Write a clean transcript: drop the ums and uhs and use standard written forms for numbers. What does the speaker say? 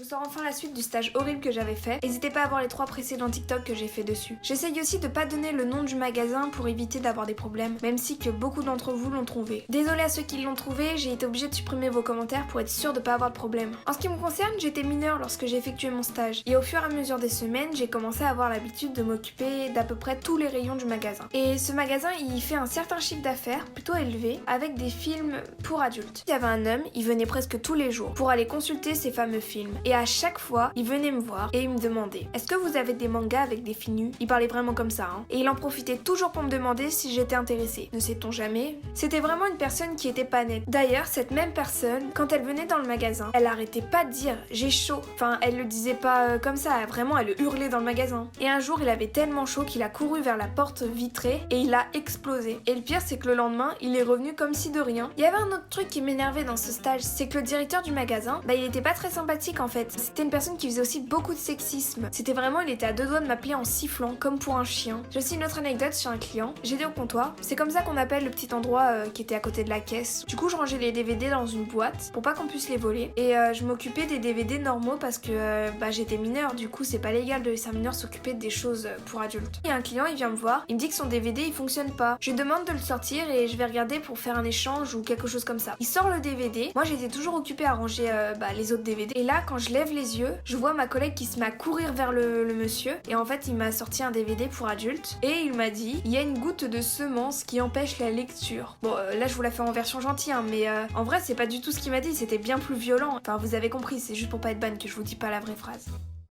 sors enfin la suite du stage horrible que j'avais fait. N'hésitez pas à voir les 3 précédents TikTok que j'ai fait dessus. J'essaye aussi de pas donner le nom du magasin pour éviter d'avoir des problèmes, même si que beaucoup d'entre vous l'ont trouvé. Désolée à ceux qui l'ont trouvé, j'ai été obligée de supprimer vos commentaires pour être sûre de pas avoir de problème. En ce qui me concerne, j'étais mineure lorsque j'ai effectué mon stage, et au fur et à mesure des semaines, j'ai commencé à avoir l'habitude de m'occuper d'à peu près tous les rayons du magasin. Et ce magasin, il fait un certain chiffre d'affaires, plutôt élevé, avec des films pour adultes. Il y avait un homme, il venait presque tous les jours pour aller consulter ces fameux films. Et à chaque fois, il venait me voir et il me demandait: est-ce que vous avez des mangas avec des filles nues? Il parlait vraiment comme ça, hein. Et il en profitait toujours pour me demander si j'étais intéressée. Ne sait-on jamais? C'était vraiment une personne qui était pas nette. D'ailleurs, cette même personne, quand elle venait dans le magasin, elle arrêtait pas de dire j'ai chaud. Enfin, elle le disait pas comme ça, vraiment elle hurlait dans le magasin. Et un jour, il avait tellement chaud qu'il a couru vers la porte vitrée et il a explosé. Et le pire, c'est que le lendemain, il est revenu comme si de rien. Il y avait un autre truc qui m'énervait dans ce stage, c'est que le directeur du magasin, il était pas très sympathique en fait. C'était une personne qui faisait aussi beaucoup de sexisme. C'était vraiment, il était à 2 doigts de m'appeler en sifflant, comme pour un chien. J'ai aussi une autre anecdote sur un client. J'étais au comptoir, c'est comme ça qu'on appelle le petit endroit qui était à côté de la caisse. Du coup, je rangeais les DVD dans une boîte pour pas qu'on puisse les voler. Et je m'occupais des DVD normaux parce que j'étais mineure, du coup c'est pas légal de laisser un mineur s'occuper des choses pour adultes. Il y a un client, il vient me voir, il me dit que son DVD il fonctionne pas. Je lui demande de le sortir et je vais regarder pour faire un échange ou quelque chose comme ça. Il sort le DVD, moi j'étais toujours occupée à ranger les autres DVD. Et là, quand je lève les yeux, je vois ma collègue qui se met à courir vers le monsieur. Et en fait, il m'a sorti un DVD pour adultes. Et il m'a dit: il y a une goutte de semence qui empêche la lecture. Bon, là je vous la fais en version gentille, hein, mais en vrai, c'est pas du tout ce qu'il m'a dit, c'était bien plus violent. Enfin, vous avez compris, c'est juste pour pas être ban que je vous dis pas la vraie phrase.